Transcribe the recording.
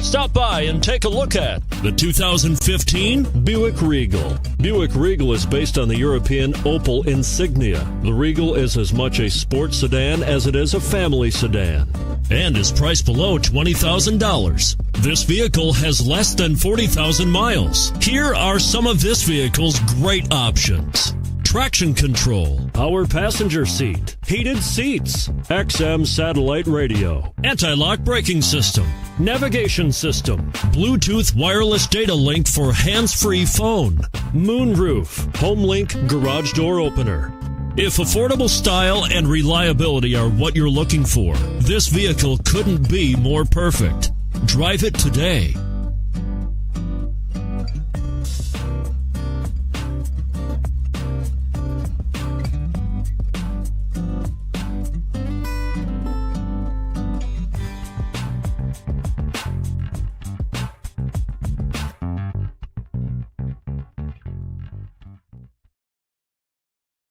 Stop by and take a look at the 2015 Buick Regal. Buick Regal is based on the European Opel Insignia. The Regal is as much a sports sedan as it is a family sedan and is priced below $20,000. This vehicle has less than 40,000 miles. Here are some of this vehicle's great options: traction control, power passenger seat, heated seats, XM satellite radio, anti-lock braking system, navigation system, Bluetooth wireless data link for hands-free phone, moonroof, HomeLink garage door opener. If affordable style and reliability are what you're looking for, this vehicle couldn't be more perfect. Drive it today.